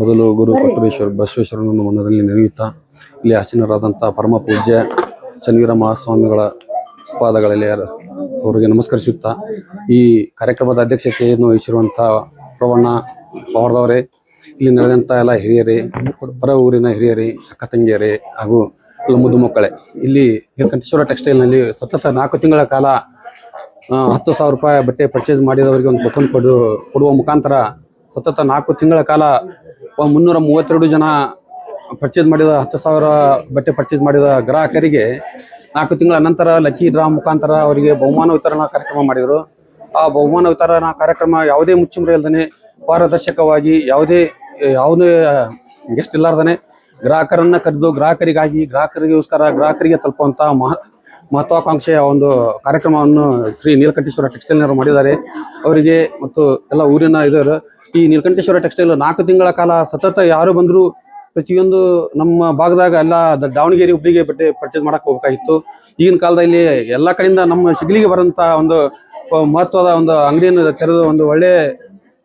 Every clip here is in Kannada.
ಮೊದಲು ಗುರು ಕೊಟ್ಟರೇಶ್ವರ ಬಸವೇಶ್ವರನ ಮನದಲ್ಲಿ ನೆನೆಯುತ್ತಾ ಇಲ್ಲಿ ಆಸೀನರಾದಂಥ ಪರಮ ಪೂಜ್ಯ ಚನ್ನವೀರ ಮಹಾಸ್ವಾಮಿಗಳ ಪಾದಗಳಲ್ಲಿ ಅವರಿಗೆ ನಮಸ್ಕರಿಸುತ್ತಾ ಈ ಕಾರ್ಯಕ್ರಮದ ಅಧ್ಯಕ್ಷತೆಯನ್ನು ವಹಿಸಿರುವಂಥ ಪ್ರವಣ್ಣ ಪವಾಡದವರೇ, ಇಲ್ಲಿ ನಡೆದಂಥ ಎಲ್ಲ ಹಿರಿಯರೇ, ಹೊರ ಊರಿನ ಹಿರಿಯರೇ, ಅಕ್ಕ ತಂಗಿಯರೇ ಹಾಗೂ ಎಲ್ಲ ಮುದ್ದು ಮಕ್ಕಳೇ, ಇಲ್ಲಿ ನೀಲಕಂಠೇಶ್ವರ ಟೆಕ್ಸ್ಟೈಲ್ನಲ್ಲಿ ಸತತ 4 ತಿಂಗಳ ಕಾಲ 10,000 ರೂಪಾಯಿ ಬಟ್ಟೆ ಪರ್ಚೇಸ್ ಮಾಡಿದವರಿಗೆ ಒಂದು ಕೂಪನ್ ಕೊಡುವ ಮುಖಾಂತರ ಸತತ 4 ತಿಂಗಳ ಕಾಲ 332 ಜನ ಪರ್ಚೇಸ್ ಮಾಡಿದ 10,000 ಬಟ್ಟೆ ಪರ್ಚೇಸ್ ಮಾಡಿದ ಗ್ರಾಹಕರಿಗೆ 4 ತಿಂಗಳ ನಂತರ ಲಕ್ಕಿ ಡ್ರಾ ಮುಖಾಂತರ ಅವರಿಗೆ ಬಹುಮಾನ ವಿತರಣಾ ಕಾರ್ಯಕ್ರಮ ಮಾಡಿದರು. ಆ ಬಹುಮಾನ ವಿತರಣಾ ಕಾರ್ಯಕ್ರಮ ಯಾವುದೇ ಮುಚ್ಚುಮರೆ ಇಲ್ಲದೇ ಪಾರದರ್ಶಕವಾಗಿ ಯಾವುದೇ ಗೆಸ್ಟ್ ಇಲ್ಲಾರ್ದೇ ಗ್ರಾಹಕರನ್ನ ಕರೆದು ಗ್ರಾಹಕರಿಗೋಸ್ಕರ ತಲುಪುವಂಥ ಮಹತ್ವಾಕಾಂಕ್ಷೆಯ ಒಂದು ಕಾರ್ಯಕ್ರಮವನ್ನು ಶ್ರೀ ನೀಲಕಂಠೇಶ್ವರ ಟೆಕ್ಸ್ಟೈಲ್ನವರು ಮಾಡಿದ್ದಾರೆ. ಅವರಿಗೆ ಮತ್ತು ಎಲ್ಲ ಊರಿನ ಇದರ ಈ ನೀಲಕಂಠೇಶ್ವರ ಟೆಕ್ಸ್ಟೈಲ್ 4 ತಿಂಗಳ ಕಾಲ ಸತತ ಯಾರು ಬಂದರೂ ಪ್ರತಿಯೊಂದು ನಮ್ಮ ಭಾಗದಾಗ ಎಲ್ಲ ದಾವಣಗೆರೆ ಹುಬ್ಳಿಗೆ ಬಟ್ಟೆ ಪರ್ಚೇಸ್ ಮಾಡಕ್ಕೆ ಹೋಗ್ಬೇಕಾಗಿತ್ತು. ಈಗಿನ ಕಾಲದಲ್ಲಿ ಎಲ್ಲ ಕಡೆಯಿಂದ ನಮ್ಮ ಶಿಗ್ಲಿಗೆ ಬರೋಂಥ ಒಂದು ಮಹತ್ವದ ಒಂದು ಅಂಗಡಿಯನ್ನು ತೆರೆದು ಒಂದು ಒಳ್ಳೆ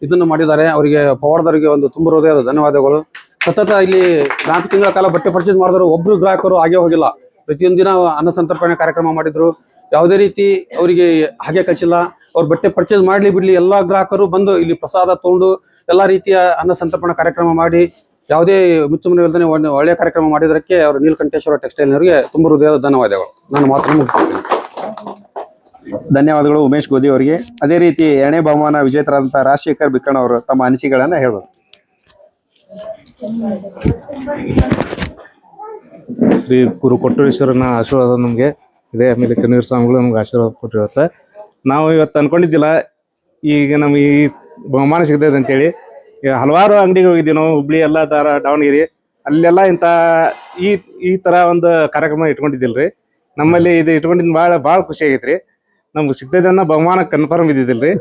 ಇದನ್ನು ಮಾಡಿದ್ದಾರೆ. ಅವರಿಗೆ ಪವಾಡದವರಿಗೆ ಒಂದು ತುಂಬ ಹೃದಯದ ಧನ್ಯವಾದಗಳು. ಸತತ ಇಲ್ಲಿ 4 ತಿಂಗಳ ಕಾಲ ಬಟ್ಟೆ ಪರ್ಚೇಸ್ ಮಾಡಿದ್ರು ಒಬ್ರು ಗ್ರಾಹಕರು ಹಾಗೆ ಹೋಗಿಲ್ಲ. ಪ್ರತಿಯೊಂದು ದಿನ ಅನ್ನ ಸಂತರ್ಪಣೆ ಕಾರ್ಯಕ್ರಮ ಮಾಡಿದ್ರು. ಯಾವುದೇ ರೀತಿ ಅವರಿಗೆ ಹಾಗೆ ಕಳಿಸಿಲ್ಲ. ಅವ್ರು ಬಟ್ಟೆ ಪರ್ಚೇಸ್ ಮಾಡಲಿ ಬಿಡಲಿ ಎಲ್ಲ ಗ್ರಾಹಕರು ಬಂದು ಇಲ್ಲಿ ಪ್ರಸಾದ ತಗೊಂಡು ಎಲ್ಲ ರೀತಿಯ ಅನ್ನ ಸಂತರ್ಪಣಾ ಕಾರ್ಯಕ್ರಮ ಮಾಡಿ ಯಾವುದೇ ಮುಚ್ಚುಮರೆ ಇಲ್ಲದೇ ಒಳ್ಳೆಯ ಕಾರ್ಯಕ್ರಮ ಮಾಡಿದಕ್ಕೆ ಅವರು ನೀಲಕಂಠೇಶ್ವರ ಟೆಕ್ಸ್ಟೈಲ್ನವರಿಗೆ ತುಂಬ ಹೃದಯದ ಧನ್ಯವಾದಗಳು. ನಾನು ಮಾತನ್ನು ಮುಗಿಸ್ತೇನೆ. ಧನ್ಯವಾದಗಳು ಉಮೇಶ್ ಗೋಧಿ ಅವರಿಗೆ. ಅದೇ ರೀತಿ 2ನೇ ಬಹುಮಾನ ವಿಜೇತರಾದಂಥ ರಾಜಶೇಖರ್ ಬಿಕ್ಕಣ್ಣ ಅವರು ತಮ್ಮ ಅನಿಸಿಕೆಗಳನ್ನ ಹೇಳ್ಬೋದು. ಶ್ರೀ ಗುರು ಕೊಟ್ಟರೇಶ್ವರನ ಆಶೀರ್ವಾದ ನಮಗೆ ಇದೆ. ಆಮೇಲೆ ಚನ್ನವೀರ ಸ್ವಾಮಿಗಳು ನಮ್ಗೆ ಆಶೀರ್ವಾದ ಕೊಟ್ಟಿರುತ್ತೆ. ನಾವು ಇವತ್ತು ಅನ್ಕೊಂಡಿದ್ದಿಲ್ಲ ಈಗ ನಮ್ಗೆ ಈ ಬಹುಮಾನ ಸಿಗ್ತದೆ ಅಂತೇಳಿ. ಈಗ ಹಲವಾರು ಅಂಗಡಿಗೆ ಹೋಗಿದ್ದೀವಿ ನಾವು, ಹುಬ್ಳಿ ಎಲ್ಲ ದಾವಣಗೆರೆ ಅಲ್ಲೆಲ್ಲ ಇಂಥ ಈ ಥರ ಒಂದು ಕಾರ್ಯಕ್ರಮ ಇಟ್ಕೊಂಡಿದ್ದಿಲ್ಲ ರೀ. ನಮ್ಮಲ್ಲಿ ಇದು ಇಟ್ಕೊಂಡಿದ್ದು ಭಾಳ ಖುಷಿ ಆಗೈತೆ ರೀ. ನಮ್ಗೆ ಸಿಗ್ತದೆ ಅನ್ನೋ ಬಹುಮಾನ ಕನ್ಫರ್ಮ್ ಇದ್ದಿದ್ದಿಲ್ಲ ರೀ.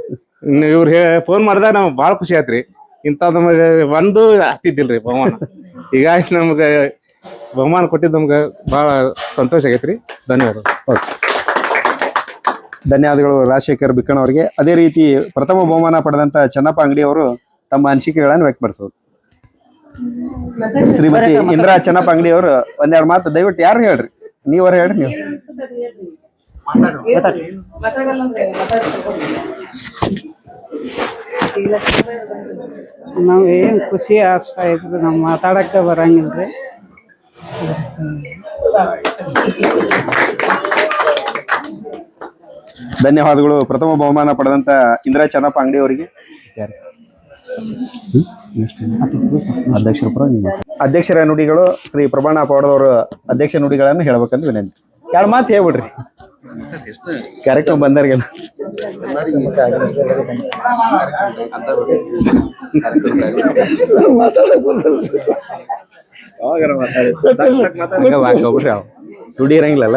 ಇವ್ರು ಫೋನ್ ಮಾಡಿದಾಗ ನಮ್ಗೆ ಭಾಳ ಖುಷಿ ಆಯ್ತು ರೀ. ಇಂಥ ನಮಗೆ ಒಂದು ಹತ್ತಿದ್ದಿಲ್ಲ ರೀ ಬಹುಮಾನ. ಹೀಗಾಗಿ ನಮ್ಗೆ ಬಹುಮಾನ ಕೊಟ್ಟಿದ್ದು ನಮ್ಗೆ ಭಾಳ ಸಂತೋಷ ಆಗೈತೆ ರೀ. ಧನ್ಯವಾದ. ಧನ್ಯವಾದಗಳು ರಾಜಶೇಖರ್ ಬಿಕ್ಕಣ್ಣ ಅವರಿಗೆ. ಅದೇ ರೀತಿ ಪ್ರಥಮ ಬಹುಮಾನ ಪಡೆದಂಥ ಚೆನ್ನಪ್ಪ ಅಂಗಡಿಯವರು ತಮ್ಮ ಅನಿಸಿಕೆಗಳನ್ನು ವ್ಯಕ್ತಪಡಿಸೋದು. ಶ್ರೀಮತಿ ಇಂದಿರಾ ಚೆನ್ನಪ್ಪ ಅಂಗಡಿಯವರು ಒಂದೆರಡು ಮಾತು ದಯವಿಟ್ಟು ಯಾರು ಹೇಳ್ರಿ, ನೀವರ ಹೇಳ್ರಿ. ನೀವು ನಾವು ಏನು ಖುಷಿ ಆಗ್ತಾ ಇದ್ರು, ನಾವು ಮಾತಾಡಕ್ಕೆ ಬರಂಗಿಲ್ರಿ. ಧನ್ಯವಾದಗಳು. ಪ್ರಥಮ ಬಹುಮಾನ ಪಡೆದಂತ ಇಂದಿರಾ ಚೆನ್ನಪ್ಪ ಅಂಗಡಿ ಅವರಿಗೆ ಅಧ್ಯಕ್ಷರ ನುಡಿಗಳು ಶ್ರೀ ಪ್ರಭಾಣ ಪವಾಡದವರು ಅಧ್ಯಕ್ಷ ನುಡಿಗಳನ್ನು ಹೇಳ್ಬೇಕಂತ ವಿನಂತಿ. 2 ಮಾತು ಹೇಳ್ಬಿಡ್ರಿ ಕಾರ್ಯಕ್ರಮ ಬಂದವ್ರಿಗೆಲ್ಲ. ಹೋಗ್ಬಿಡ್ರಿ ಅವ್ ನುಡಿ ಇರಂಗಿಲ್ಲಲ್ಲ.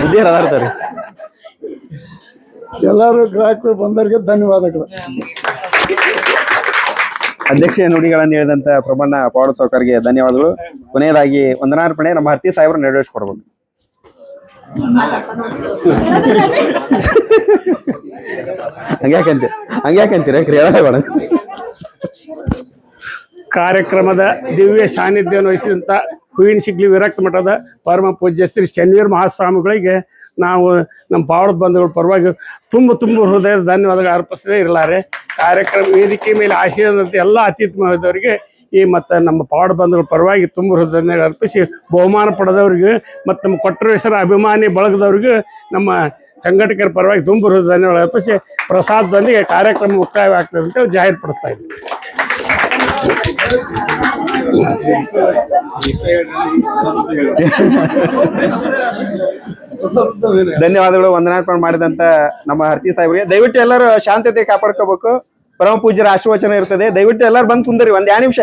ಬುದ್ಧಿಯರ್ ಅದಾರ್ತಾರೆ. ಎಲ್ಲರೂ ಗ್ರಾಹಕರು ಬಂದವರಿಗೆ ಧನ್ಯವಾದಗಳು. ಅಧ್ಯಕ್ಷೀಯ ನುಡಿಗಳನ್ನು ಹೇಳಿದಂತ ಪ್ರಬಣ್ಣ ಪವಾಡ ಸಾವ್ಕಾರ್ಗೆ ಧನ್ಯವಾದಗಳು. ಕೊನೆಯದಾಗಿ ವಂದನಾರ್ಪಣೆ ನಮ್ಮ ಹರ್ತಿ ಸಾಹೇಬ್ರು ನೆರವೇರಿಸ್ಕೊಡ್ಬೇಕು. ಹಂಗ್ಯಾಕಂತೀರ ಹೇಳಬೇಡ. ಕಾರ್ಯಕ್ರಮದ ದಿವ್ಯ ಸಾನ್ನಿಧ್ಯವನ್ನು ವಹಿಸಿದಂಥ ಹೂವಿನ ಶಿಗ್ಲಿ ವಿರಕ್ತ ಮಠದ ಪರಮ ಪೂಜ್ಯ ಶ್ರೀ ಚನ್ನವೀರ ಮಹಾಸ್ವಾಮಿಗಳಿಗೆ ನಾವು ನಮ್ಮ ಪಾವಡ ಬಂಧುಗಳ ಪರವಾಗಿ ತುಂಬ ಹೃದಯದ ಧನ್ಯವಾದಗಳು ಅರ್ಪಿಸದೇ ಇರಲಾರೆ. ಕಾರ್ಯಕ್ರಮ ವೇದಿಕೆ ಮೇಲೆ ಆಶೀರ್ವಾದಂತೆ ಎಲ್ಲ ಅತಿಥಿ ಮಹೋದಯವರಿಗೆ ಮತ್ತು ನಮ್ಮ ಪಾವಡ ಬಂಧುಗಳ ಪರವಾಗಿ ತುಂಬ ಹೃದಯ ಅರ್ಪಿಸಿ ಬಹುಮಾನ ಪಡೆದವ್ರಿಗೆ ಮತ್ತು ನಮ್ಮ ಕೊಟ್ಟರೇಶ್ವರ ಅಭಿಮಾನಿ ಬಳಗದವ್ರಿಗೆ ನಮ್ಮ ಸಂಘಟಕರ ಪರವಾಗಿ ತುಂಬ ಹೃದಯ ಧನ್ಯವಾದ ಅರ್ಪಿಸಿ ಪ್ರಸಾದದೊಂದಿಗೆ ಕಾರ್ಯಕ್ರಮ ಮುಕ್ತಾಯವಾಗ್ತದೆ ಅಂತ ಜಾಹೀರ್ಪಡಿಸ್ತಾ ಇದ್ದೀವಿ. ಧನ್ಯವಾದಗಳು. ವಂದನಾರ್ಪಣೆ ಮಾಡಿದಂತ ನಮ್ಮ ಹರ್ತಿ ಸಾಹೇಬ್ರಿಗೆ. ದಯವಿಟ್ಟು ಎಲ್ಲರೂ ಶಾಂತತೆ ಕಾಪಾಡ್ಕೋಬೇಕು. ಪರಮ ಪೂಜ್ಯರ ಆಶೀರ್ವಚನ ಇರ್ತದೆ. ದಯವಿಟ್ಟು ಎಲ್ಲರೂ ಬಂದು ಕುಂದರಿ. 2 ನಿಮಿಷ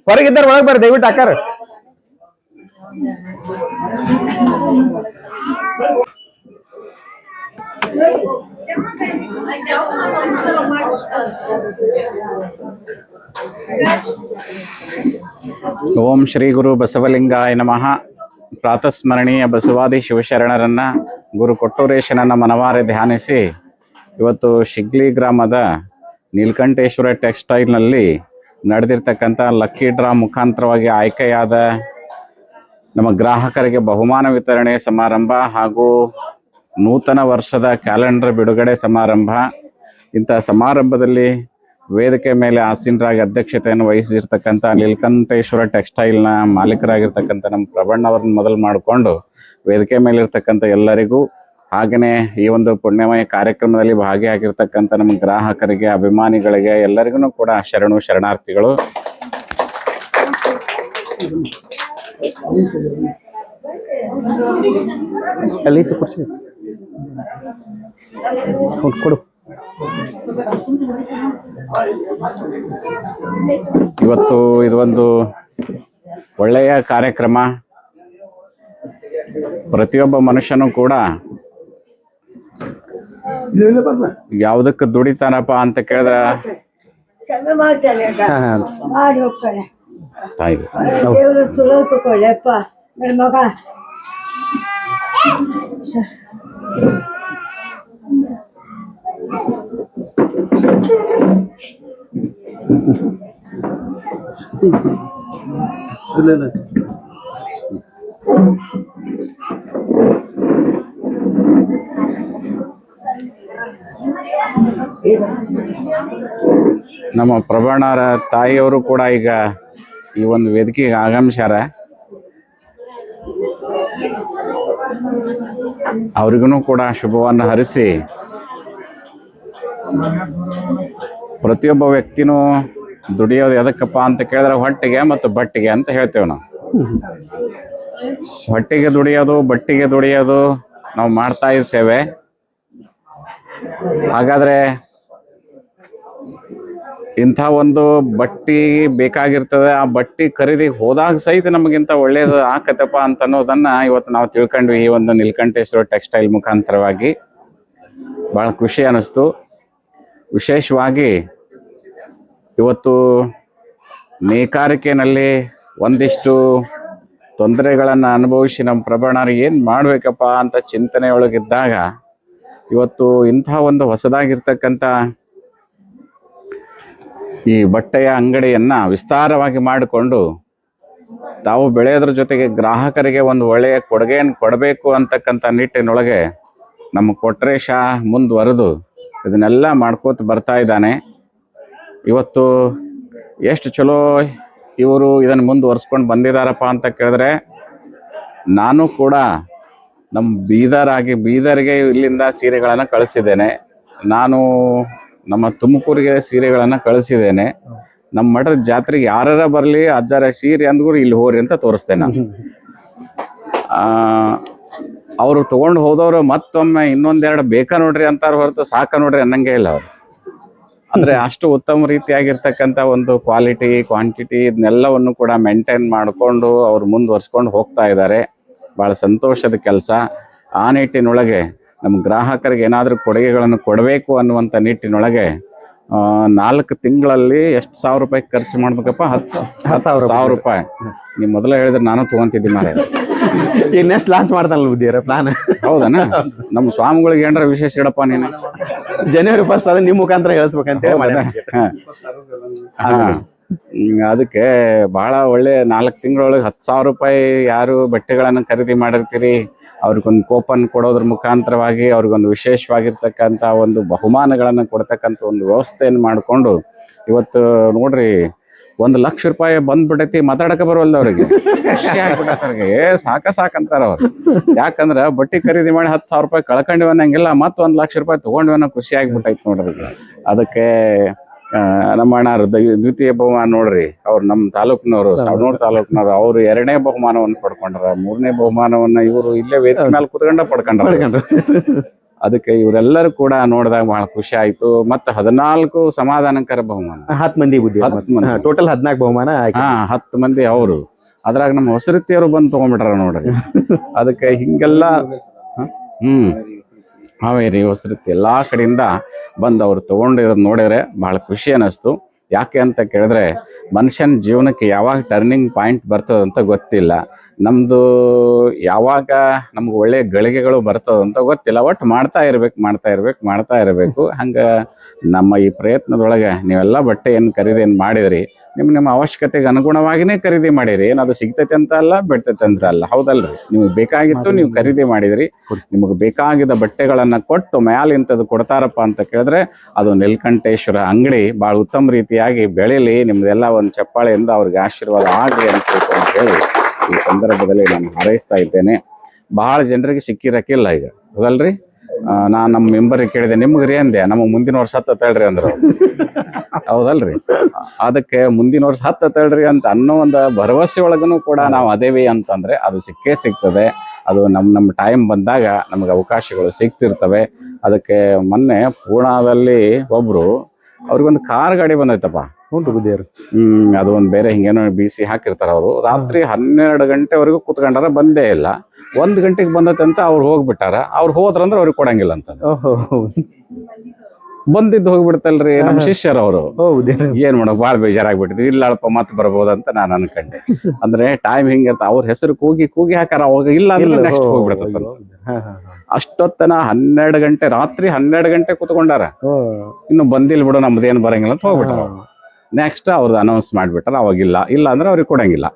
ಹೊರಗಿದ್ದಾರೆ, ಒಳಗೆ ಬರ್ರಿ ದಯವಿಟ್ಟು. ಅಕ್ಕಾರ ಓಂ ಶ್ರೀ ಗುರು ಬಸವಲಿಂಗಾಯ ನಮಃ. ಪ್ರಾತಸ್ಮರಣೀಯ ಬಸವಾದಿ ಶಿವಶರಣರನ್ನ ಗುರು ಕೊಟ್ಟೂರೇಶನನ್ನ ಮನವಾರೆ ಧ್ಯಾನಿಸಿ ಇವತ್ತು ಶಿಗ್ಲಿ ಗ್ರಾಮದ ನೀಲಕಂಠೇಶ್ವರ ಟೆಕ್ಸ್ಟೈಲ್ನಲ್ಲಿ ನಡೆದಿರ್ತಕ್ಕಂಥ ಲಕ್ಕಿ ಡ್ರಾ ಮುಖಾಂತರವಾಗಿ ಆಯ್ಕೆಯಾದ ನಮ್ಮ ಗ್ರಾಹಕರಿಗೆ ಬಹುಮಾನ ವಿತರಣೆ ಸಮಾರಂಭ ಹಾಗೂ ನೂತನ ವರ್ಷದ ಕ್ಯಾಲೆಂಡರ್ ಬಿಡುಗಡೆ ಸಮಾರಂಭ. ಇಂಥ ಸಮಾರಂಭದಲ್ಲಿ ವೇದಿಕೆ ಮೇಲೆ ಆಸೀನರಾಗಿ ಅಧ್ಯಕ್ಷತೆಯನ್ನು ವಹಿಸಿರ್ತಕ್ಕಂಥ ನೀಲಕಂಠೇಶ್ವರ ಟೆಕ್ಸ್ಟೈಲ್ನ ಮಾಲೀಕರಾಗಿರ್ತಕ್ಕಂಥ ನಮ್ಮ ಪ್ರಬಣ್ಣವ್ರನ್ನ ಮೊದಲು ಮಾಡಿಕೊಂಡು ವೇದಿಕೆ ಮೇಲಿರ್ತಕ್ಕಂಥ ಎಲ್ಲರಿಗೂ, ಹಾಗೆಯೇ ಈ ಒಂದು ಪುಣ್ಯಮಯ ಕಾರ್ಯಕ್ರಮದಲ್ಲಿ ಭಾಗಿಯಾಗಿರ್ತಕ್ಕಂಥ ನಮ್ಮ ಗ್ರಾಹಕರಿಗೆ, ಅಭಿಮಾನಿಗಳಿಗೆ ಎಲ್ಲರಿಗೂ ಕೂಡ ಶರಣಾರ್ಥಿಗಳು. ಕೊಡು. ಇವತ್ತು ಇದೊಂದು ಒಳ್ಳೆಯ ಕಾರ್ಯಕ್ರಮ. ಪ್ರತಿಯೊಬ್ಬ ಮನುಷ್ಯನೂ ಕೂಡ ಯಾವುದಕ್ಕೆ ದುಡಿತಾನಪ್ಪ ಅಂತ ಕೇಳಿದ್ರೆ ತಾಯಿ ಚಲೋ ತಗೊಳ್ಳಪ್ಪ ನನ್ನ ಮಗ. ನಮ್ಮ ಪ್ರಬಣ್ಣರ ತಾಯಿಯವರು ಕೂಡ ಈಗ ಈ ಒಂದು ವೇದಿಕೆಗೆ ಆಗಮಿಸ್ಯಾರ. ಅವ್ರಿಗೂ ಕೂಡ ಶುಭವನ್ನು ಹರಿಸಿ, ಪ್ರತಿಯೊಬ್ಬ ವ್ಯಕ್ತಿನೂ ದುಡಿಯೋದು ಎದಕ್ಕಪ್ಪ ಅಂತ ಕೇಳಿದ್ರೆ ಹೊಟ್ಟೆಗೆ ಮತ್ತು ಬಟ್ಟೆಗೆ ಅಂತ ಹೇಳ್ತೇವೆ ನಾವು. ಹೊಟ್ಟೆಗೆ ದುಡಿಯೋದು, ಬಟ್ಟೆಗೆ ದುಡಿಯೋದು ನಾವು ಮಾಡ್ತಾ ಇರ್ತೇವೆ. ಹಾಗಾದ್ರೆ ಇಂಥ ಒಂದು ಬಟ್ಟಿ ಬೇಕಾಗಿರ್ತದೆ, ಆ ಬಟ್ಟಿ ಖರೀದಿ ಹೋದಾಗ ಸಹಿತ ನಮಗಿಂತ ಒಳ್ಳೇದು ಆಕತ್ತಪ್ಪ ಅಂತ ಅನ್ನೋದನ್ನ ಇವತ್ತು ನಾವು ತಿಳ್ಕೊಂಡ್ವಿ ಈ ಒಂದು ನೀಲಕಂಠೇಶ್ವರ ಟೆಕ್ಸ್ಟೈಲ್ ಮುಖಾಂತರವಾಗಿ. ಭಾಳ ಖುಷಿ ಅನ್ನಿಸ್ತು. ವಿಶೇಷವಾಗಿ ಇವತ್ತು ನೇಕಾರಿಕೆಯಲ್ಲಿ ಒಂದಿಷ್ಟು ತೊಂದರೆಗಳನ್ನು ಅನುಭವಿಸಿ ನಮ್ಮ ಪ್ರಬಣ್ಣರು ಏನು ಮಾಡಬೇಕಪ್ಪ ಅಂತ ಚಿಂತನೆಯೊಳಗಿದ್ದಾಗ ಇವತ್ತು ಇಂಥ ಒಂದು ಹೊಸದಾಗಿರ್ತಕ್ಕಂಥ ಈ ಬಟ್ಟೆಯ ಅಂಗಡಿಯನ್ನು ವಿಸ್ತಾರವಾಗಿ ಮಾಡಿಕೊಂಡು ತಾವು ಬೆಳೆಯೋದ್ರ ಜೊತೆಗೆ ಗ್ರಾಹಕರಿಗೆ ಒಂದು ಒಳ್ಳೆಯ ಕೊಡುಗೆಯನ್ನು ಕೊಡಬೇಕು ಅಂತಕ್ಕಂಥ ನಿಟ್ಟಿನೊಳಗೆ ನಮ್ಮ ಕೊಟ್ರೇಶ ಮುಂದುವರೆದು ಇದನ್ನೆಲ್ಲ ಮಾಡ್ಕೋತ ಬರ್ತಾ ಇದ್ದಾನೆ. ಇವತ್ತು ಎಷ್ಟು ಚಲೋ ಇವರು ಇದನ್ನು ಮುಂದುವರ್ಸ್ಕೊಂಡು ಬಂದಿದ್ದಾರಪ್ಪ ಅಂತ ಕೇಳಿದ್ರೆ, ನಾನು ಕೂಡ ನಮ್ಮ ಬೀದರ್ಗೆ ಇಲ್ಲಿಂದ ಸೀರೆಗಳನ್ನು ಕಳಿಸಿದ್ದೇನೆ. ನಾನು ನಮ್ಮ ತುಮಕೂರಿಗೆ ಸೀರೆಗಳನ್ನು ಕಳಿಸಿದ್ದೇನೆ. ನಮ್ಮ ಮಠದ ಜಾತ್ರೆಗೆ ಯಾರ ಬರಲಿ ಅಜ್ಜಾರ ಸೀರೆ ಅಂದ್ರೂ ಇಲ್ಲಿ ಹೋರಿ ಅಂತ ತೋರಿಸ್ತೇನೆ ನಾನು. ಅವರು ತೊಗೊಂಡು ಹೋದವರು ಮತ್ತೊಮ್ಮೆ ಇನ್ನೊಂದೆರಡು ಬೇಕಾ ನೋಡ್ರಿ ಅಂತಾರ ಹೊರತು ಸಾಕ ನೋಡ್ರಿ ಅನ್ನಂಗೆ ಇಲ್ಲ ಅವರು. ಅಂದರೆ ಅಷ್ಟು ಉತ್ತಮ ರೀತಿಯಾಗಿರ್ತಕ್ಕಂಥ ಒಂದು ಕ್ವಾಲಿಟಿ, ಕ್ವಾಂಟಿಟಿ ಇದನ್ನೆಲ್ಲವನ್ನು ಕೂಡ ಮೇಂಟೈನ್ ಮಾಡಿಕೊಂಡು ಅವರು ಮುಂದುವರ್ಸ್ಕೊಂಡು ಹೋಗ್ತಾ ಇದ್ದಾರೆ. ಭಾಳ ಸಂತೋಷದ ಕೆಲಸ. ಆ ನಿಟ್ಟಿನೊಳಗೆ ನಮ್ಮ ಗ್ರಾಹಕರಿಗೆ ಏನಾದರೂ ಕೊಡುಗೆಗಳನ್ನು ಕೊಡಬೇಕು ಅನ್ನುವಂಥ ನಿಟ್ಟಿನೊಳಗೆ 4 ತಿಂಗಳಲ್ಲಿ ಎಷ್ಟು ₹1,000 ಖರ್ಚು ಮಾಡ್ಬೇಕಪ್ಪ? 10,000 ರೂಪಾಯಿ. ನೀವು ಮೊದಲೇ ಹೇಳಿದ್ರೆ ನಾನು ತೊಗೊಂತಿದ್ದೆ ಮಾರೆ. ಈಗ ನೆಕ್ಸ್ಟ್ ಲಾಂಚ್ ಮಾಡ್ತಾನಲ್ಲ ಬುದ್ಧಿಯರ ಪ್ಲಾನ್. ಹೌದನ? ನಮ್ಮ ಸ್ವಾಮಿಗಳಿಗೆ ಏನಾರ ವಿಶೇಷ ಇಡಪ್ಪ ನೀನು. January 1st ಅದನ್ನ ನಿಮ್ಮ ಮುಖಾಂತರ ಹೇಳಿಸ್ಬೇಕಂತೇಳಿ ಅದಕ್ಕೆ ಬಹಳ ಒಳ್ಳೆ 4 ತಿಂಗಳೊಳಗೆ 10,000 ರೂಪಾಯಿ ಯಾರು ಬಟ್ಟೆಗಳನ್ನು ಖರೀದಿ ಮಾಡಿರ್ತೀರಿ ಅವ್ರಿಗೊಂದು ಕೂಪನ್ ಕೊಡೋದ್ರ ಮುಖಾಂತರವಾಗಿ ಅವ್ರಿಗೊಂದು ವಿಶೇಷವಾಗಿರ್ತಕ್ಕಂಥ ಒಂದು ಬಹುಮಾನಗಳನ್ನು ಕೊಡ್ತಕ್ಕಂಥ ಒಂದು ವ್ಯವಸ್ಥೆಯನ್ನು ಮಾಡಿಕೊಂಡು ಇವತ್ತು ನೋಡ್ರಿ 1,00,000 ರೂಪಾಯಿ ಬಂದ್ಬಿಟ್ಟೈತಿ. ಮಾತಾಡಕ್ಕೆ ಬರೋಲ್ಲ ಅವ್ರಿಗೆ. ಖುಷಿ ಆಗ್ಬಿಟ್ಟವ್ರಿಗೆ. ಸಾಕಂತಾರ ಅವ್ರು. ಯಾಕಂದ್ರೆ ಬಟ್ಟೆ ಖರೀದಿ ಮಾಡಿ 10,000 ರೂಪಾಯಿ ಕಳ್ಕೊಂಡಿವ ಅನ್ನಂಗಿಲ್ಲ, ಮತ್ತು 1,00,000 ರೂಪಾಯಿ ತೊಗೊಂಡ್ವಿ ಅನ್ನೋ ಖುಷಿ ಆಗ್ಬಿಟ್ಟೈತಿ ನೋಡ್ರಿ. ಅದಕ್ಕೆ ನಮ್ಮ ಅಣ್ಣಾರು ದ್ವಿತೀಯ ಬಹುಮಾನ ನೋಡ್ರಿ, ಅವ್ರು ನಮ್ಮ ತಾಲೂಕಿನವರು, ಸವಣೂರು ತಾಲೂಕಿನವರು, ಅವರು 2ನೇ ಬಹುಮಾನವನ್ನು ಪಡ್ಕೊಂಡ್ರ. 3ನೇ ಬಹುಮಾನವನ್ನ ಇವರು ಇಲ್ಲೇ ವೇದಿಕೆ ಮೇಲೆ ಕುತ್ಕೊಂಡ ಪಡ್ಕೊಂಡ್ರ. ಅದಕ್ಕೆ ಇವರೆಲ್ಲರೂ ಕೂಡ ನೋಡಿದಾಗ ಬಹಳ ಖುಷಿ ಆಯ್ತು. ಮತ್ತೆ 14 ಸಮಾಧಾನಕರ ಬಹುಮಾನ. 10 ಮಂದಿ ಬುದ್ಧಿ, ಟೋಟಲ್ 14 ಬಹುಮಾನ. 10 ಮಂದಿ ಅವರು. ಅದ್ರಾಗ ನಮ್ಮ ಹೊಸರಿತಿಯವರು ಬಂದು ತಗೊಂಡ್ಬಿಟ್ರ ನೋಡ್ರಿ. ಅದಕ್ಕೆ ಹಿಂಗೆಲ್ಲ ಹಾವೇರಿ ಹೊಸದುರ್ತಿ ಎಲ್ಲ ಕಡೆಯಿಂದ ಬಂದು ಅವ್ರು ತೊಗೊಂಡಿರೋದು ನೋಡಿದ್ರೆ ಭಾಳ ಖುಷಿ ಅನ್ನಿಸ್ತು. ಯಾಕೆ ಅಂತ ಕೇಳಿದ್ರೆ ಮನುಷ್ಯನ ಜೀವನಕ್ಕೆ ಯಾವಾಗ ಟರ್ನಿಂಗ್ ಪಾಯಿಂಟ್ ಬರ್ತದಂತ ಗೊತ್ತಿಲ್ಲ. ನಮ್ಮದು ಯಾವಾಗ ನಮ್ಗೆ ಒಳ್ಳೆಯ ಗಳಿಗೆಗಳು ಬರ್ತದಂತ ಗೊತ್ತಿಲ್ಲ. ಒಟ್ಟು ಮಾಡ್ತಾ ಇರಬೇಕು. ಹಂಗೆ ನಮ್ಮ ಈ ಪ್ರಯತ್ನದೊಳಗೆ ನೀವೆಲ್ಲ ಬಟ್ಟೆಯನ್ನು ಖರೀದಿ ಮಾಡಿದ್ರಿ, ನಿಮ್ಮ ಅವಶ್ಯಕತೆಗೆ ಅನುಗುಣವಾಗಿಯೇ ಖರೀದಿ ಮಾಡಿರಿ. ಏನದು ಸಿಗ್ತೈತೆ ಅಂತ ಅಲ್ಲ, ಬಿಡ್ತೈತೆ ಅಂತ ಅಲ್ಲ, ಹೌದಲ್ರಿ? ನಿಮ್ಗೆ ಬೇಕಾಗಿತ್ತು, ನೀವು ಖರೀದಿ ಮಾಡಿದ್ರಿ. ನಿಮಗೆ ಬೇಕಾಗಿದ್ದ ಬಟ್ಟೆಗಳನ್ನು ಕೊಟ್ಟು ಮ್ಯಾಲೆ ಇಂಥದ್ದು ಕೊಡ್ತಾರಪ್ಪ ಅಂತ ಕೇಳಿದ್ರೆ ಅದು ನೀಲಕಂಠೇಶ್ವರ ಅಂಗಡಿ ಭಾಳ ಉತ್ತಮ ರೀತಿಯಾಗಿ ಬೆಳೀಲಿ. ನಿಮ್ದೆಲ್ಲ ಒಂದು ಚಪ್ಪಾಳೆಯಿಂದ ಅವ್ರಿಗೆ ಆಶೀರ್ವಾದ ಆಗಲಿ ಅಂತ ಹೇಳಿ ಈ ಸಂದರ್ಭದಲ್ಲಿ ನಾನು ಹಾರೈಸ್ತಾ ಇದ್ದೇನೆ. ಭಾಳ ಜನರಿಗೆ ಸಿಕ್ಕಿರಕ್ಕಿಲ್ಲ ಈಗ, ಹೌದಲ್ರಿ? ನಾನು ನಮ್ಮ ಮೆಂಬರಿಗೆ ಕೇಳಿದೆ, ನಿಮ್ಗೆ ರೀ ಅಂದೆ, ನಮಗೆ ಮುಂದಿನ ವರ್ಷ ಹತ್ತೇಳ್ರಿ ಅಂದ್ರು. ಹೌದಲ್ರಿ? ಅದಕ್ಕೆ ಮುಂದಿನ ವರ್ಷ ಹತ್ತೇಳ್ರಿ ಅಂತ ಅನ್ನೋ ಒಂದು ಭರವಸೆ ಒಳಗೂ ಕೂಡ ನಾವು ಅದೇವಿ ಅಂತಂದ್ರೆ ಅದು ಸಿಕ್ಕೇ ಸಿಗ್ತದೆ. ಅದು ನಮ್ಮ ಟೈಮ್ ಬಂದಾಗ ನಮಗೆ ಅವಕಾಶಗಳು ಸಿಗ್ತಿರ್ತವೆ. ಅದಕ್ಕೆ ಮೊನ್ನೆ ಪೂರ್ಣದಲ್ಲಿ ಒಬ್ರು ಅವ್ರಿಗೊಂದು ಕಾರ್ ಗಾಡಿ ಬಂದೈತಪ್ಪ. ಅದು ಒಂದು ಬೇರೆ ಹಿಂಗೇನೋ ಬಿಸಿ ಹಾಕಿರ್ತಾರ. ಅವರು ರಾತ್ರಿ 12 ಗಂಟೆವರೆಗೂ ಕುತ್ಕೊಂಡಾರ, ಬಂದೇ ಇಲ್ಲ. 1 ಗಂಟೆಗೆ ಬಂದೈತೆ ಅಂತ ಅವ್ರು ಹೋಗ್ಬಿಟ್ಟಾರ. ಅವ್ರು ಹೋದ್ರಂದ್ರೆ ಅವ್ರಿಗೆ ಕೊಡಂಗಿಲ್ಲ ಅಂತ. ಬಂದಿದ್ದು ಹೋಗ್ಬಿಡ್ತಲ್ರಿ ನಮ್ಮ ಶಿಷ್ಯರವರು. ಏನ್ ಮಾಡೋದು, ಭಾಳ ಬೇಜಾರಾಗ್ಬಿಟ್ಟಿದೆ. ಇಲ್ಲಪ್ಪ ಮತ್ತೆ ಬರ್ಬೋದಂತ ನಾನು ಅನ್ಕೊಂಡೆ. ಅಂದ್ರೆ ಟೈಮ್ ಹಿಂಗಿರ್ತ, ಅವ್ರ ಹೆಸರು ಕೂಗಿ ಹಾಕಾರ, ಅವಾಗ ಇಲ್ಲ ಅಂದ್ರೆ ನೆಕ್ಸ್ಟ್ ಹೋಗ್ಬಿಡ್ತಂತ. ಅಷ್ಟೊತ್ತನ 12 ಗಂಟೆ, ರಾತ್ರಿ 12 ಗಂಟೆ ಕುತ್ಕೊಂಡಾರ. ಇನ್ನು ಬಂದಿಲ್ ಬಿಡು, ನಮ್ದೇನು ಬರಂಗಿಲ್ಲ ಅಂತ ಹೋಗ್ಬಿಟ್ಟಾರ. ನೆಕ್ಸ್ಟ್ ಅವ್ರದ್ದು ಅನೌನ್ಸ್ ಮಾಡಿಬಿಟ್ಟಾರ, ಅವಾಗಿಲ್ಲ ಇಲ್ಲ ಅಂದ್ರೆ ಅವ್ರಿಗೆ ಕೊಡಂಗಿಲ್ಲ.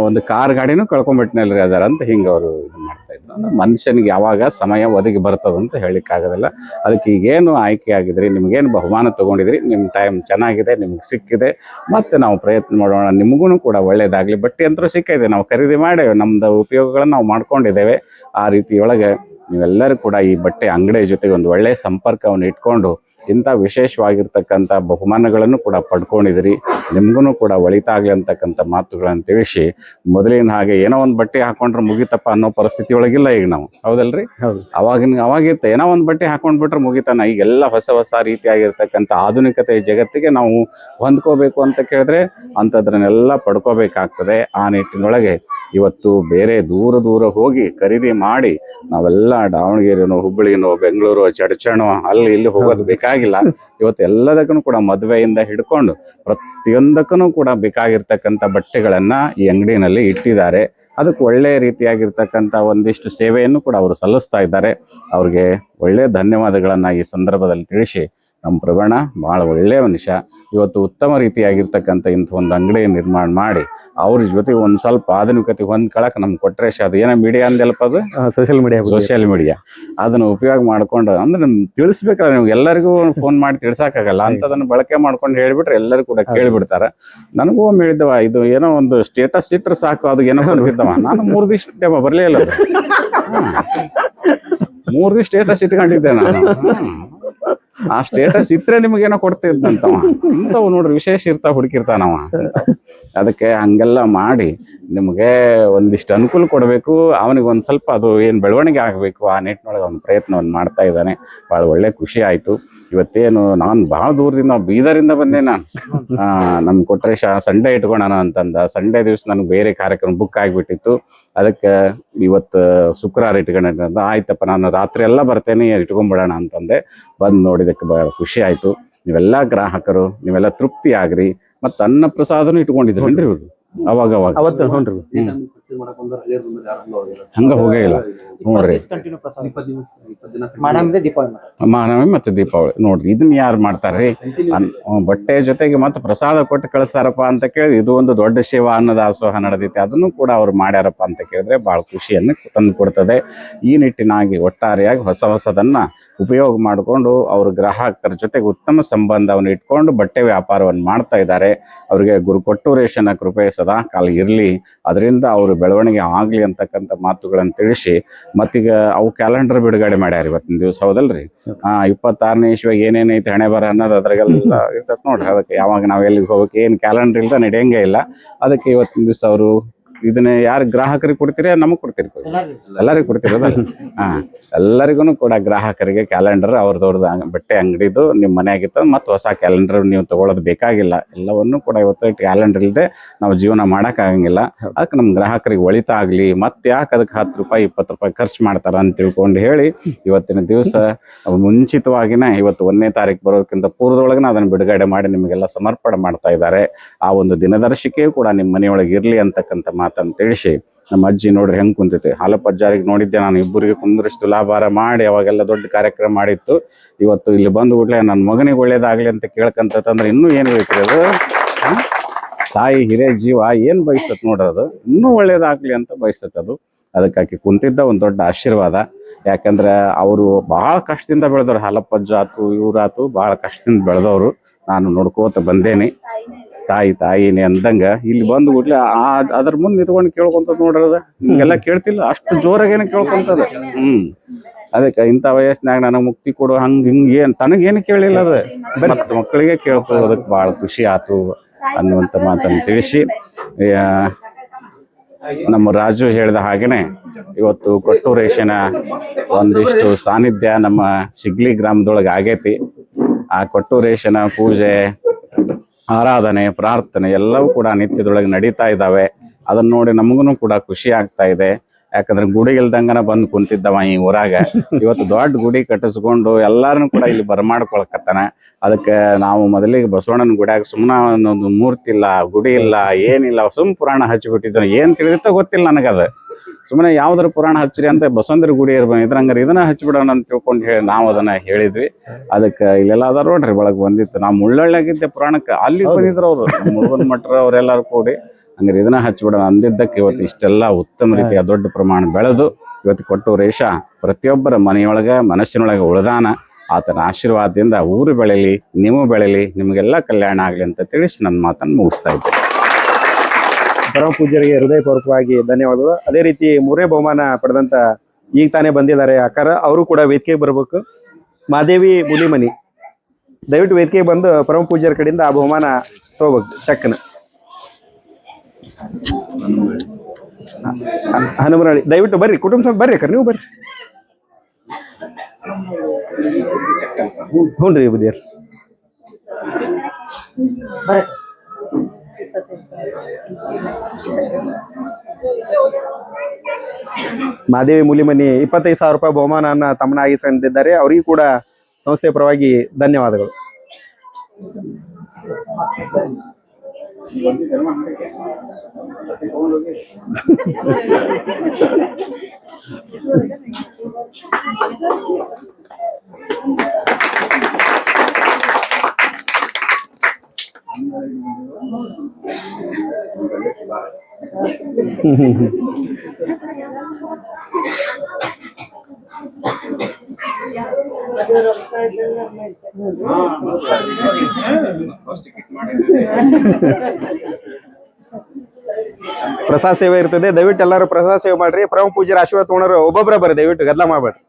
ಒಂದು ಕಾರ್ ಗಾಡಿನೂ ಕಳ್ಕೊಂಡ್ಬಿಟ್ನಲ್ರಿ ಅದಾರ ಅಂತ ಹಿಂಗೆ ಅವರು ಇದು ಮಾಡ್ತಾ ಇದ್ರು. ಅಂದ್ರೆ ಮನುಷ್ಯನಿಗೆ ಯಾವಾಗ ಸಮಯ ಒದಗಿ ಬರ್ತದಂತ ಹೇಳಿಕ್ಕಾಗೋದಿಲ್ಲ. ಅದಕ್ಕೆ ಈಗೇನು ಆಯ್ಕೆ ಆಗಿದ್ರಿ, ನಿಮ್ಗೇನು ಬಹುಮಾನ ತೊಗೊಂಡಿದ್ರಿ, ನಿಮ್ಮ ಟೈಮ್ ಚೆನ್ನಾಗಿದೆ, ನಿಮ್ಗೆ ಸಿಕ್ಕಿದೆ, ಮತ್ತು ನಾವು ಪ್ರಯತ್ನ ಮಾಡೋಣ, ನಿಮಗೂ ಕೂಡ ಒಳ್ಳೇದಾಗಲಿ. ಬಟ್ಟೆ ಅಂತೂ ಸಿಕ್ಕಿದೆ, ನಾವು ಖರೀದಿ ಮಾಡೇವೆ, ನಮ್ಮದು ಉಪಯೋಗಗಳನ್ನು ನಾವು ಮಾಡ್ಕೊಂಡಿದ್ದೇವೆ. ಆ ರೀತಿಯೊಳಗೆ ನೀವೆಲ್ಲರೂ ಕೂಡ ಈ ಬಟ್ಟೆ ಅಂಗಡಿ ಜೊತೆಗೆ ಒಂದು ಒಳ್ಳೆಯ ಸಂಪರ್ಕವನ್ನು ಇಟ್ಕೊಂಡು ಇಂಥ ವಿಶೇಷವಾಗಿರ್ತಕ್ಕಂಥ ಬಹುಮಾನಗಳನ್ನು ಕೂಡ ಪಡ್ಕೊಂಡಿದ್ರಿ. ನಿಮ್ಗೂ ಕೂಡ ಒಳಿತಾಗಲಿ ಅಂತಕ್ಕಂಥ ಮಾತುಗಳನ್ನು ತಿಳಿಸಿ, ಮೊದಲಿನ ಹಾಗೆ ಏನೋ ಒಂದು ಬಟ್ಟೆ ಹಾಕೊಂಡ್ರೆ ಮುಗಿತಪ್ಪ ಅನ್ನೋ ಪರಿಸ್ಥಿತಿ ಒಳಗಿಲ್ಲ ಈಗ ನಾವು, ಹೌದಲ್ರಿ? ಅವಾಗಿತ್ತು ಏನೋ ಒಂದು ಬಟ್ಟೆ ಹಾಕೊಂಡ್ಬಿಟ್ರೆ ಮುಗಿತಾನ. ಈಗೆಲ್ಲ ಹೊಸ ರೀತಿಯಾಗಿರ್ತಕ್ಕಂಥ ಆಧುನಿಕತೆ ಜಗತ್ತಿಗೆ ನಾವು ಹೊಂದ್ಕೋಬೇಕು ಅಂತ ಕೇಳಿದ್ರೆ ಅಂಥದ್ರನ್ನೆಲ್ಲ ಪಡ್ಕೋಬೇಕಾಗ್ತದೆ. ಆ ನಿಟ್ಟಿನೊಳಗೆ ಇವತ್ತು ಬೇರೆ ದೂರ ಹೋಗಿ ಖರೀದಿ ಮಾಡಿ ನಾವೆಲ್ಲ ದಾವಣಗೆರೆನೋ, ಹುಬ್ಬಳ್ಳಿನೋ, ಬೆಂಗಳೂರು, ಚಡಚಣೋ ಅಲ್ಲಿ ಇಲ್ಲಿ ಹೋಗೋದು ಬೇಕಾಗಿಲ್ಲ. ಇವತ್ತು ಎಲ್ಲದಕ್ಕೂ ಕೂಡ ಮದುವೆಯಿಂದ ಹಿಡ್ಕೊಂಡು ಪ್ರತಿಯೊಂದಕ್ಕೂ ಕೂಡ ಬೇಕಾಗಿರ್ತಕ್ಕಂಥ ಬಟ್ಟೆಗಳನ್ನ ಈ ಅಂಗಡಿನಲ್ಲಿ ಇಟ್ಟಿದ್ದಾರೆ. ಅದಕ್ಕೆ ಒಳ್ಳೆಯ ರೀತಿಯಾಗಿರ್ತಕ್ಕಂಥ ಒಂದಿಷ್ಟು ಸೇವೆಯನ್ನು ಕೂಡ ಅವರು ಸಲ್ಲಿಸ್ತಾ ಇದ್ದಾರೆ. ಅವ್ರಿಗೆ ಒಳ್ಳೆಯ ಧನ್ಯವಾದಗಳನ್ನು ಈ ಸಂದರ್ಭದಲ್ಲಿ ತಿಳಿಸಿ, ನಮ್ಮ ಪ್ರವೀಣ ಭಾಳ ಒಳ್ಳೆಯ ಮನುಷ್ಯ. ಇವತ್ತು ಉತ್ತಮ ರೀತಿಯಾಗಿರ್ತಕ್ಕಂಥ ಇಂಥ ಒಂದು ಅಂಗಡಿ ನಿರ್ಮಾಣ ಮಾಡಿ ಅವ್ರ ಜೊತೆಗೆ ಒಂದು ಸ್ವಲ್ಪ ಆಧುನಿಕತೆ ಹೊಂದ್ಕೊಳಕ್ಕೆ ನಮ್ಗೆ ಕೊಟ್ಟರೆ ಅದು ಏನೋ ಮೀಡಿಯಾ ಅಂದೆಲ್ಲಪ್ಪ, ಅದು ಸೋಷಿಯಲ್ ಮೀಡಿಯಾ, ಅದನ್ನು ಉಪಯೋಗ ಮಾಡ್ಕೊಂಡು ಅಂದ್ರೆ ತಿಳಿಸ್ಬೇಕಲ್ಲ, ನೀವು ಎಲ್ಲರಿಗೂ ಫೋನ್ ಮಾಡಿ ತಿಳ್ಸಕ್ಕಾಗಲ್ಲ. ಅಂಥದನ್ನು ಬಳಕೆ ಮಾಡ್ಕೊಂಡು ಹೇಳಿಬಿಟ್ರೆ ಎಲ್ಲರೂ ಕೂಡ ಕೇಳಿಬಿಡ್ತಾರೆ. ನನಗೂ ಒಮ್ಮೆ ಹೇಳಿದ್ದವ, ಇದು ಏನೋ ಒಂದು ಸ್ಟೇಟಸ್ ಇಟ್ಟರೆ ಸಾಕು, ಅದು ಏನೋ ಬರ್ತಿದ್ದವ. ನಾನು 3 ದಿವಸ ಬರಲೇ ಇಲ್ಲ, 3 ದಿವಸ ಸ್ಟೇಟಸ್ ಇಟ್ಕೊಂಡಿದ್ದೆ ನಾನು. ಆ ಸ್ಟೇಟಸ್ ಇಟ್ಟರೆ ನಿಮಗೇನೋ ಕೊಡ್ತಿದ್ದಂತವ. ಇಂಥವು ನೋಡ್ರಿ ವಿಶೇಷ ಹುಡುಕಿರ್ತಾನವ. ಅದಕ್ಕೆ ಹಂಗೆಲ್ಲ ಮಾಡಿ ನಿಮಗೆ ಒಂದಿಷ್ಟು ಅನುಕೂಲ ಕೊಡಬೇಕು, ಅವನಿಗೆ ಒಂದು ಸ್ವಲ್ಪ ಅದು ಏನು ಬೆಳವಣಿಗೆ ಆಗಬೇಕು, ಆ ನಿಟ್ಟಿನೊಳಗೆ ಅವನ ಪ್ರಯತ್ನವನ್ನು ಮಾಡ್ತಾ ಇದ್ದಾನೆ. ಭಾಳ ಒಳ್ಳೆ ಖುಷಿ ಆಯಿತು. ಇವತ್ತೇನು ನಾನು ಭಾಳ ದೂರದಿಂದ ಬೀದರಿಂದ ಬಂದೆ. ನಾನು ನಮ್ಮ ಕೊಟ್ರೇಶ ಸಂಡೇ ಇಟ್ಕೊಳ್ಳೋಣ ಅಂತಂದ. ಸಂಡೇ ದಿವಸ ನನಗೆ ಬೇರೆ ಕಾರ್ಯಕ್ರಮ ಬುಕ್ ಆಗಿಬಿಟ್ಟಿತ್ತು. ಅದಕ್ಕೆ ಇವತ್ತು ಶುಕ್ರವಾರ ಇಟ್ಕೊಂಡ. ಆಯ್ತಪ್ಪ, ನಾನು ರಾತ್ರಿ ಎಲ್ಲ ಬರ್ತೇನೆ, ಇಟ್ಕೊಂಡ್ಬಿಡೋಣ ಅಂತಂದೆ. ಬಂದು ನೋಡಿದಕ್ಕೆ ಭಾಳ ಖುಷಿ ಆಯಿತು. ನೀವೆಲ್ಲ ಗ್ರಾಹಕರು, ನೀವೆಲ್ಲ ತೃಪ್ತಿ ಆಗ್ರಿ. ಮತ್ತು ಅನ್ನ ಪ್ರಸಾದನೂ ಇಟ್ಕೊಂಡಿದ್ರೇನ್ರಿ ಇವರು ಅವಾಗ ಅವತ್ತು? ಹಂಗ ಹೋಗೇ ಇಲ್ಲ ನೋಡ್ರಿ. ಮಹಾನವಮಿ ಮತ್ತು ದೀಪಾವಳಿ ನೋಡ್ರಿ, ಇದನ್ನ ಯಾರು ಮಾಡ್ತಾರ್ರಿ? ಬಟ್ಟೆ ಜೊತೆಗೆ ಮತ್ತೆ ಪ್ರಸಾದ ಕೊಟ್ಟು ಕಳಿಸ್ತಾರಪ್ಪ ಅಂತ ಕೇಳಿ, ಇದು ಒಂದು ದೊಡ್ಡ ಸೇವಾ ಅನ್ನದಾಸೋಹ ನಡೆದೈತೆ. ಅದನ್ನು ಕೂಡ ಅವ್ರು ಮಾಡ್ಯಾರಪ್ಪ ಅಂತ ಕೇಳಿದ್ರೆ ಭಾಳ ಖುಷಿಯನ್ನು ತಂದು ಕೊಡ್ತದೆ. ಈ ನಿಟ್ಟಿನಾಗಿ ಒಟ್ಟಾರೆಯಾಗಿ ಹೊಸದನ್ನ ಉಪಯೋಗ ಮಾಡಿಕೊಂಡು ಅವರು ಗ್ರಾಹಕರ ಜೊತೆಗೆ ಉತ್ತಮ ಸಂಬಂಧವನ್ನು ಇಟ್ಕೊಂಡು ಬಟ್ಟೆ ವ್ಯಾಪಾರವನ್ನು ಮಾಡ್ತಾ ಇದ್ದಾರೆ. ಅವರಿಗೆ ಗುರುಕೊಟ್ಟೂರೇಶನ ಕೃಪೆ ಸದಾ ಕಾಲ ಇರಲಿ, ಅದರಿಂದ ಅವರು ಬೆಳವಣಿಗೆ ಆಗಲಿ ಅಂತಕ್ಕಂಥ ಮಾತುಗಳನ್ನು ತಿಳಿಸಿ, ಮತ್ತೀಗ ಅವು ಕ್ಯಾಲೆಂಡರ್ ಬಿಡುಗಡೆ ಮಾಡ್ಯಾರ ಇವತ್ತಿನ ದಿವಸ, ಹೌದಲ್ರಿ? 26ನೇ ಇಸ್ವಿಯಾಗ ಏನೇನೈತೆ ಹಣೆ ಬರ ಅನ್ನೋದು ಅದ್ರಾಗೆಲ್ಲ ಇರ್ತೈತೆ ನೋಡ್ರಿ. ಅದಕ್ಕೆ ಯಾವಾಗ ನಾವು ಎಲ್ಲಿಗೆ ಹೋಗ್ಬೇಕು, ಏನು ಕ್ಯಾಲೆಂಡರ್ ಇಲ್ದ ನಡೆಯಂಗೆ ಇಲ್ಲ. ಅದಕ್ಕೆ ಇವತ್ತಿನ ದಿವಸ ಅವರು ಇದನ್ನ ಯಾರು ಗ್ರಾಹಕರಿಗೆ ಕೊಡ್ತೀರಿ ನಮಗ್ ಕೊಡ್ತೀರಿ ಎಲ್ಲರಿಗೂ ಕೊಡ್ತಿರೋದಲ್ಲ ಹಾ ಎಲ್ಲರಿಗೂ ಕೂಡ ಗ್ರಾಹಕರಿಗೆ ಕ್ಯಾಲೆಂಡರ್ ಅವ್ರದವ್ರದ್ದು ಬಟ್ಟೆ ಅಂಗಡಿದು ನಿಮ್ಮ ಮನೆ ಆಗಿತ್ತು ಮತ್ತು ಹೊಸ ಕ್ಯಾಲೆಂಡರ್ ನೀವು ತಗೊಳ್ಳೋದು ಬೇಕಾಗಿಲ್ಲ. ಎಲ್ಲವನ್ನೂ ಕೂಡ ಇವತ್ತು ಕ್ಯಾಲೆಂಡರ್ ಇಲ್ಲದೆ ನಾವು ಜೀವನ ಆಗಂಗಿಲ್ಲ. ಅದಕ್ಕೆ ನಮ್ಮ ಗ್ರಾಹಕರಿಗೆ ಒಳಿತ ಆಗ್ಲಿ, ಮತ್ತೆ ಯಾಕೆ ಅದಕ್ಕೆ 10 ರೂಪಾಯಿ 20 ರೂಪಾಯಿ ಖರ್ಚು ಮಾಡ್ತಾರ ಅಂತ ತಿಳ್ಕೊಂಡು ಹೇಳಿ ಇವತ್ತಿನ ದಿವಸ ಮುಂಚಿತವಾಗಿನ ಇವತ್ತು 1ನೇ ತಾರೀಕು ಬರೋದಕ್ಕಿಂತ ಪೂರ್ವದೊಳಗೆ ಅದನ್ನು ಬಿಡುಗಡೆ ಮಾಡಿ ನಿಮಗೆಲ್ಲ ಸಮರ್ಪಣೆ ಮಾಡ್ತಾ ಇದ್ದಾರೆ. ಆ ಒಂದು ದಿನದರ್ಶಿಕೆಯೂ ಕೂಡ ನಿಮ್ಮ ಮನೆಯೊಳಗೆ ಇರ್ಲಿ ಅಂತಕ್ಕಂಥ ಮಾತನ್ನು ತಿಳಿಸಿ, ನಮ್ಮ ಅಜ್ಜಿ ನೋಡ್ರಿ ಹೆಂಗ್ ಕುಂತೈತಿ. ಹಾಲಪ್ಪ ಅಜ್ಜಾರಿಗೆ ನೋಡಿದ್ದೆ ನಾನು, ಇಬ್ಬರಿಗೆ ಕುಂದ್ರಿಸಿ ತುಲಾಭಾರ ಮಾಡಿ ಅವಾಗೆಲ್ಲ ದೊಡ್ಡ ಕಾರ್ಯಕ್ರಮ ಮಾಡಿತ್ತು. ಇವತ್ತು ಇಲ್ಲಿ ಬಂದು ಕೂಡಲೇ ನನ್ನ ಮಗನಿಗೆ ಒಳ್ಳೇದಾಗ್ಲಿ ಅಂತ ಕೇಳ್ಕಂತಂದ್ರೆ ಇನ್ನೂ ಏನು ಬೇಕ್ರಿ ಅದು. ತಾಯಿ ಹಿರೇ ಜೀವ ಏನ್ ಬಯಸ್ತತ್ ನೋಡ್ರದು, ಇನ್ನೂ ಒಳ್ಳೇದಾಗ್ಲಿ ಅಂತ ಬಯಸ್ತತ್ ಅದು. ಅದಕ್ಕೆ ಆಕಿ ಕುಂತಿದ್ದ ಒಂದು ದೊಡ್ಡ ಆಶೀರ್ವಾದ. ಯಾಕಂದ್ರೆ ಅವರು ಬಹಳ ಕಷ್ಟದಿಂದ ಬೆಳೆದವ್ರು. ಹಾಲಪ್ಪಜ್ಜ ಆತು ಇವ್ರಾತು ಬಹಳ ಕಷ್ಟದಿಂದ ಬೆಳೆದವರು. ನಾನು ನೋಡ್ಕೋತ ಬಂದೇನಿ. ತಾಯಿನೇ ಅಂದಂಗ ಇಲ್ಲಿ ಬಂದು ಕೂಡ್ಲೆ ಅದ್ರ ಮುಂದೆ ನಿಂತ್ಕೊಂಡು ಕೇಳ್ಕೊಂತ ನೋಡ್ರದ ನಿಮ್ಗೆಲ್ಲ ಕೇಳ್ತಿಲ್ಲ, ಅಷ್ಟು ಜೋರಾಗೇನೆ ಕೇಳ್ಕೊಂತದ. ಅದಕ್ಕೆ ಇಂಥ ವಯಸ್ಸಿನಾಗ ನನಗೆ ಮುಕ್ತಿ ಕೊಡು ಹಂಗ ಹಿಂಗ ಏನ್ ತನಗೇನು ಕೇಳಿಲ್ಲ. ಅದ ಮಕ್ಕಳಿಗೆ ಕೇಳ್ಕೊಳ್ಳೋದಕ್ಕೆ ಬಹಳ ಖುಷಿ ಆತು ಅನ್ನುವಂಥ ಮಾತನ್ನು ತಿಳಿಸಿ, ನಮ್ಮ ರಾಜು ಹೇಳಿದ ಹಾಗೇನೆ ಇವತ್ತು ಕೊಟ್ಟೂರೇಶನ ಒಂದಿಷ್ಟು ಸಾನ್ನಿಧ್ಯ ನಮ್ಮ ಶಿಗ್ಲಿ ಗ್ರಾಮದೊಳಗೆ ಆಗೈತಿ. ಆ ಕೊಟ್ಟೂರೇಶನ ಪೂಜೆ, ಆರಾಧನೆ, ಪ್ರಾರ್ಥನೆ ಎಲ್ಲವೂ ಕೂಡ ನಿತ್ಯದೊಳಗೆ ನಡೀತಾ ಇದ್ದಾವೆ. ಅದನ್ನ ನೋಡಿ ನಮಗೂ ಕೂಡ ಖುಷಿ ಆಗ್ತಾ ಇದೆ. ಯಾಕಂದ್ರೆ ಗುಡಿ ಇಲ್ದಂಗನ ಬಂದು ಕುಂತಿದ್ದವ ಈ ಊರಾಗ. ಇವತ್ತು ದೊಡ್ಡ ಗುಡಿ ಕಟ್ಟಿಸ್ಕೊಂಡು ಎಲ್ಲಾರನ್ನು ಕೂಡ ಇಲ್ಲಿ ಬರಮಾಡ್ಕೊಳಕತ್ತಾನ. ಅದಕ್ಕೆ ನಾವು ಮೊದಲಿಗೆ ಬಸವಣ್ಣನ ಗುಡಿಯಾಗ ಸುಮ್ಮನೆ ಒಂದು ಮೂರ್ತಿ ಇಲ್ಲ, ಗುಡಿ ಇಲ್ಲ, ಏನಿಲ್ಲ, ಪುರಾಣ ಹಚ್ಚಿಬಿಟ್ಟಿದ್ದಾನೆ. ಏನ್ ತಿಳಿದಿತ್ತ ಗೊತ್ತಿಲ್ಲ ನನಗದ. ಸುಮ್ಮನೆ ಯಾವ್ದಾರ ಪುರಾಣ ಹಚ್ಚಿರಿ ಅಂತ ಬಸವಂದ್ರ ಗುಡಿ ಇದ್ರಂಗಾರ ಇದನ್ನ ಹಚ್ಚಿಬಿಡೋಣ ಅಂತ ತಿಳ್ಕೊಂಡು ಹೇಳಿ ನಾವು ಅದನ್ನ ಹೇಳಿದ್ವಿ. ಅದಕ್ಕೆ ಇಲ್ಲೆಲ್ಲ ಅದಾರ ನೋಡ್ರಿ ಬೆಳಗ್ಗೆ ಬಂದಿತ್ತು. ನಾವು ಮುಳ್ಳಳ್ಳಿಯಾಗಿದ್ದೆ ಪುರಾಣಕ್ಕೆ, ಅಲ್ಲಿ ಬಂದಿದ್ರು ಅವರು ಮುರುಗನ್ ಮಠರ ಅವರೆಲ್ಲರೂ ಕೂಡಿ. ಹಂಗಾರೆ ಇದನ್ನ ಹಚ್ಚಿಬಿಡೋಣ ಅಂದಿದ್ದಕ್ಕೆ ಇವತ್ತು ಇಷ್ಟೆಲ್ಲ ಉತ್ತಮ ರೀತಿಯ ದೊಡ್ಡ ಪ್ರಮಾಣ ಬೆಳೆದು ಇವತ್ತು ಕೊಟ್ಟೂರೇಶ ಪ್ರತಿಯೊಬ್ಬರ ಮನೆಯೊಳಗೆ ಮನಸ್ಸಿನೊಳಗೆ ಉಳಿದಾನ. ಆತನ ಆಶೀರ್ವಾದದಿಂದ ಊರು ಬೆಳೀಲಿ, ನೀವು ಬೆಳೀಲಿ, ನಿಮಗೆಲ್ಲ ಕಲ್ಯಾಣ ಆಗಲಿ ಅಂತ ತಿಳಿಸಿ ನನ್ನ ಮಾತನ್ನು ಮುಗಿಸ್ತಾ ಇದ್ದೆ. ಪರಮ ಪೂಜ್ಯರಿಗೆ ಹೃದಯಪೂರ್ವಕವಾಗಿ ಧನ್ಯವಾದಗಳು. ಅದೇ ರೀತಿ 3ನೇ ಬಹುಮಾನ ಪಡೆದಂತ ಈಗ ತಾನೇ ಬಂದಿದ್ದಾರೆ ಅಕ್ಕಾರ, ಅವರು ಕೂಡ ವೇದಿಕೆಗೆ ಬರಬೇಕು. ಮಾದೇವಿ ಮುಲಿಮನಿ ದಯವಿಟ್ಟು ವೇದಿಕೆಗೆ ಬಂದು ಪರಮ ಪೂಜ್ಯರ ಕಡೆಯಿಂದ ಆ ಬಹುಮಾನ ತಗೋಬೇಕು. ಚಕ್ನ ಹನುಮನಹಳ್ಳಿ ದಯವಿಟ್ಟು ಬರ್ರಿ, ಕುಟುಂಬ ಸಹ ಬರ್ರಿ ಅಕ್ಕ, ನೀವು ಬರ್ರಿ. ಹ್ಞೂ ರೀ ಬುದಿಯರ್. ಮಾದೇವಿ ಮುಲಿಮನಿ 25,000 ರೂಪಾಯಿ ಬಹುಮಾನವನ್ನು ತಮ್ಮನಾಗಿಸಿಕೊಂಡಿದ್ದಾರೆ. ಅವರಿಗೂ ಕೂಡ ಸಂಸ್ಥೆಯ ಪರವಾಗಿ ಧನ್ಯವಾದಗಳು. ಪ್ರಸಾದ ಸೇವೆ ಇರ್ತದೆ, ದಯವಿಟ್ಟು ಎಲ್ಲರೂ ಪ್ರಸಾದ ಸೇವೆ ಮಾಡ್ರಿ. ಪರಮ ಪೂಜ್ಯರ ಆಶೀರ್ವಾದ ತಗೊಂಡ್ರು ಒಬ್ಬೊಬ್ಬರ ಬರ್ರಿ, ದಯವಿಟ್ಟು ಗದ್ದಲ ಮಾಡ್ಬೇಡ್ರಿ.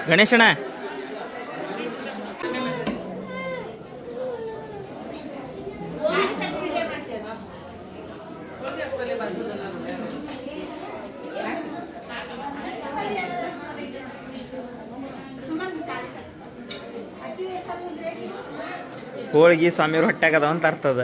ಗಣೇಶಣ್ಣ ಹೋಳಿಗೆ ಸ್ವಾಮಿಯವ್ರ ಹೊಟ್ಯಾಗದ ಅಂತ ಅರ್ಥದ